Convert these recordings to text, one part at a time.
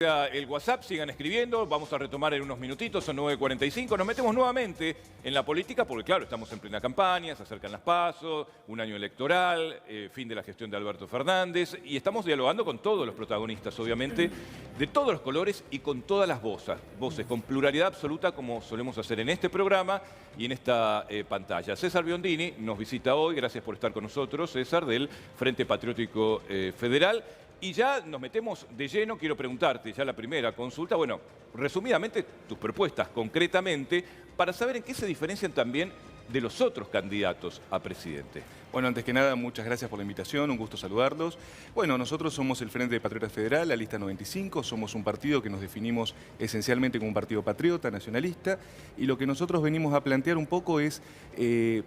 El WhatsApp, sigan escribiendo, vamos a retomar en unos minutitos, son 9:45. Nos metemos nuevamente en la política porque, claro, estamos en plena campaña, se acercan las PASO, un año electoral, fin de la gestión de Alberto Fernández, y estamos dialogando con todos los protagonistas, obviamente, de todos los colores y con todas las voces, con pluralidad absoluta, como solemos hacer en este programa y en esta pantalla. César Biondini nos visita hoy, gracias por estar con nosotros, César, del Frente Patriótico Federal. Y ya nos metemos de lleno, quiero preguntarte, ya la primera consulta, bueno, resumidamente tus propuestas concretamente, para saber en qué se diferencian también de los otros candidatos a presidente. Bueno, antes que nada, muchas gracias por la invitación, un gusto saludarlos. Bueno, nosotros somos el Frente Patriota Federal, la lista 95, somos un partido que nos definimos esencialmente como un partido patriota, nacionalista, y lo que nosotros venimos a plantear un poco es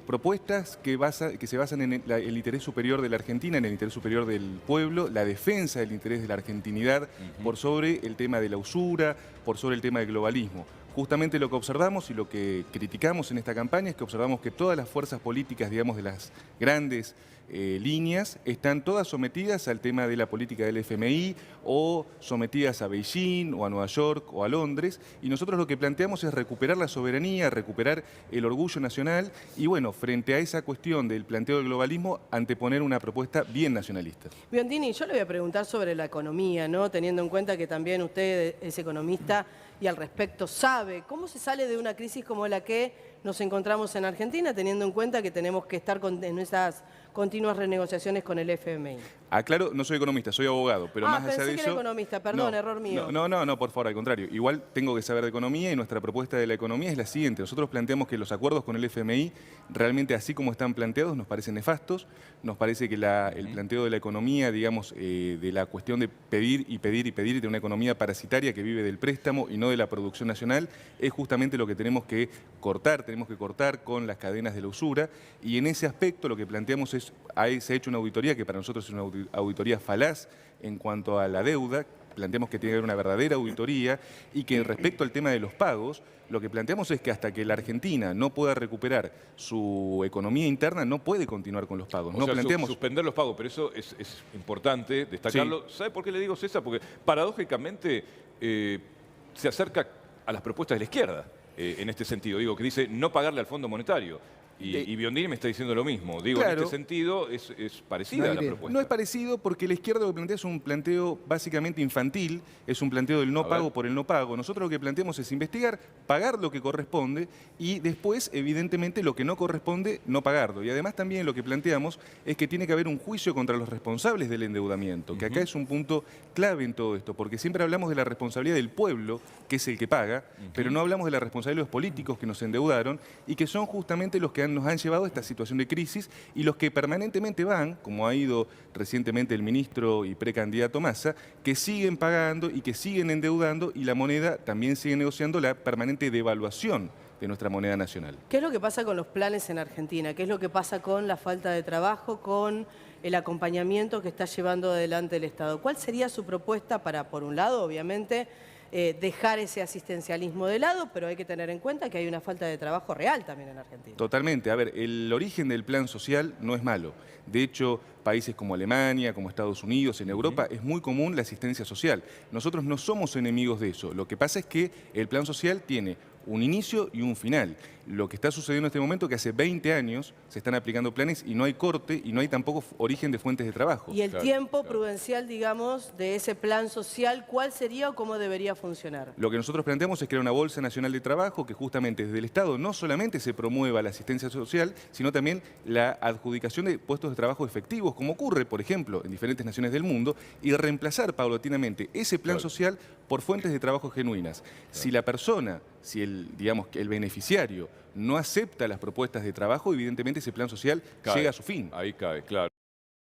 propuestas que se basan en el interés superior de la Argentina, en el interés superior del pueblo, la defensa del interés de la argentinidad, por sobre el tema de la usura, por sobre el tema del globalismo. Justamente lo que observamos y lo que criticamos en esta campaña es que observamos que todas las fuerzas políticas, digamos, de las grandes líneas, están todas sometidas al tema de la política del FMI o sometidas a Beijing o a Nueva York o a Londres, y nosotros lo que planteamos es recuperar la soberanía, recuperar el orgullo nacional y, bueno, frente a esa cuestión del planteo del globalismo, anteponer una propuesta bien nacionalista. Biondini, yo le voy a preguntar sobre la economía, ¿no? Teniendo en cuenta que también usted es economista y al respecto sabe cómo se sale de una crisis como la que nos encontramos en Argentina, teniendo en cuenta que tenemos que estar en esas continuas renegociaciones con el FMI. Aclaro, no soy economista, soy abogado, pero más allá de eso... pensé que era economista, perdón, error mío. No, por favor, al contrario. Igual tengo que saber de economía y nuestra propuesta de la economía es la siguiente. Nosotros planteamos que los acuerdos con el FMI, realmente así como están planteados, nos parecen nefastos. Nos parece que el planteo de la economía, digamos, de la cuestión de pedir y pedir y pedir, de una economía parasitaria que vive del préstamo y no de la producción nacional, es justamente lo que tenemos que cortar con las cadenas de la usura, y en ese aspecto lo que planteamos es, se ha hecho una auditoría que para nosotros es una auditoría falaz en cuanto a la deuda. Planteamos que tiene que haber una verdadera auditoría y que respecto al tema de los pagos, lo que planteamos es que hasta que la Argentina no pueda recuperar su economía interna, no puede continuar con los pagos. O sea, suspender los pagos, pero eso es importante destacarlo. Sí. ¿Sabe por qué le digo, César? Porque paradójicamente se acerca a las propuestas de la izquierda en este sentido. Digo, que dice no pagarle al Fondo Monetario. Y Biondini me está diciendo lo mismo. Digo, claro, en este sentido es parecida a la propuesta. No es parecido porque la izquierda lo que plantea es un planteo básicamente infantil, es un planteo del no pago por el no pago. Nosotros lo que planteamos es investigar, pagar lo que corresponde y después, evidentemente, lo que no corresponde, no pagarlo. Y además también lo que planteamos es que tiene que haber un juicio contra los responsables del endeudamiento, que acá es un punto clave en todo esto, porque siempre hablamos de la responsabilidad del pueblo, que es el que paga, pero no hablamos de la responsabilidad de los políticos que nos endeudaron y que son justamente los que nos han llevado a esta situación de crisis y los que permanentemente van, como ha ido recientemente el ministro y precandidato Massa, que siguen pagando y que siguen endeudando, y la moneda también sigue negociando la permanente devaluación de nuestra moneda nacional. ¿Qué es lo que pasa con los planes en Argentina? ¿Qué es lo que pasa con la falta de trabajo, con el acompañamiento que está llevando adelante el Estado? ¿Cuál sería su propuesta para, por un lado, obviamente, dejar ese asistencialismo de lado, pero hay que tener en cuenta que hay una falta de trabajo real también en Argentina? Totalmente. A ver, el origen del plan social no es malo. De hecho, países como Alemania, como Estados Unidos, en Europa, es muy común la asistencia social. Nosotros no somos enemigos de eso. Lo que pasa es que el plan social tiene un inicio y un final. Lo que está sucediendo en este momento es que hace 20 años se están aplicando planes y no hay corte y no hay tampoco origen de fuentes de trabajo. Y el tiempo prudencial, digamos, de ese plan social, ¿cuál sería o cómo debería funcionar? Lo que nosotros planteamos es crear una bolsa nacional de trabajo que justamente desde el Estado no solamente se promueva la asistencia social, sino también la adjudicación de puestos de trabajo efectivos, como ocurre, por ejemplo, en diferentes naciones del mundo, y reemplazar paulatinamente ese plan social por fuentes de trabajo genuinas. Si la persona, si el beneficiario no acepta las propuestas de trabajo, evidentemente ese plan social llega a su fin. Ahí cae, claro.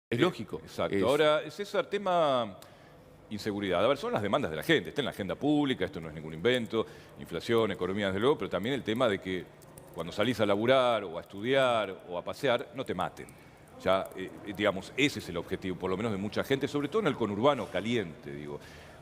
Es lógico. Exacto. Ahora, César, tema inseguridad. A ver, son las demandas de la gente. Está en la agenda pública, esto no es ningún invento. Inflación, economía, desde luego, pero también el tema de que cuando salís a laburar o a estudiar o a pasear, no te maten. Ya, digamos, ese es el objetivo, por lo menos de mucha gente, sobre todo en el conurbano caliente, digo.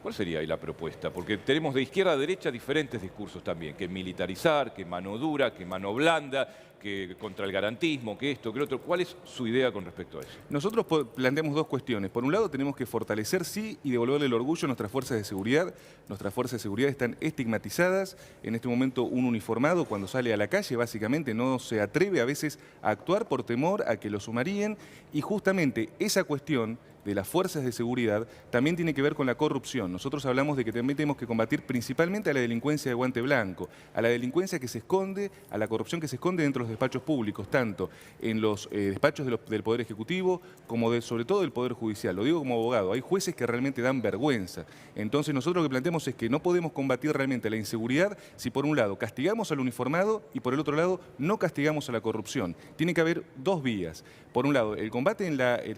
¿Cuál sería ahí la propuesta? Porque tenemos de izquierda a derecha diferentes discursos también, que militarizar, que mano dura, que mano blanda, que contra el garantismo, que esto, que lo otro. ¿Cuál es su idea con respecto a eso? Nosotros planteamos dos cuestiones. Por un lado, tenemos que fortalecer, sí, y devolverle el orgullo a nuestras fuerzas de seguridad. Nuestras fuerzas de seguridad están estigmatizadas. En este momento, un uniformado, cuando sale a la calle, básicamente no se atreve a veces a actuar por temor a que lo sumaríen. Y justamente esa cuestión de las fuerzas de seguridad también tiene que ver con la corrupción. Nosotros hablamos de que también tenemos que combatir principalmente a la delincuencia de guante blanco, a la delincuencia que se esconde, a la corrupción que se esconde dentro de los despachos públicos, tanto en los despachos del Poder Ejecutivo como sobre todo del Poder Judicial. Lo digo como abogado, hay jueces que realmente dan vergüenza. Entonces nosotros lo que planteamos es que no podemos combatir realmente la inseguridad si por un lado castigamos al uniformado y por el otro lado no castigamos a la corrupción. Tiene que haber dos vías. Por un lado, el combate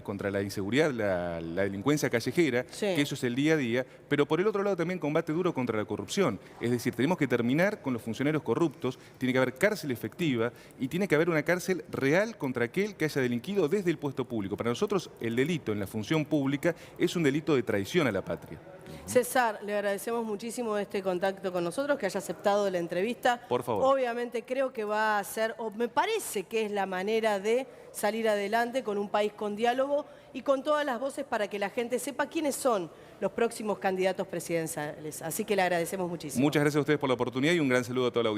contra la inseguridad, la delincuencia callejera, Sí. que eso es el día a día, pero por el otro lado también combate duro contra la corrupción. Es decir, tenemos que terminar con los funcionarios corruptos, tiene que haber cárcel efectiva y tiene que haber una cárcel real contra aquel que haya delinquido desde el puesto público. Para nosotros el delito en la función pública es un delito de traición a la patria. César, le agradecemos muchísimo este contacto con nosotros, que haya aceptado la entrevista. Por favor. Obviamente creo que va a ser, o me parece que es la manera de salir adelante con un país con diálogo y con todas las voces para que la gente sepa quiénes son los próximos candidatos presidenciales. Así que le agradecemos muchísimo. Muchas gracias a ustedes por la oportunidad y un gran saludo a toda la audiencia.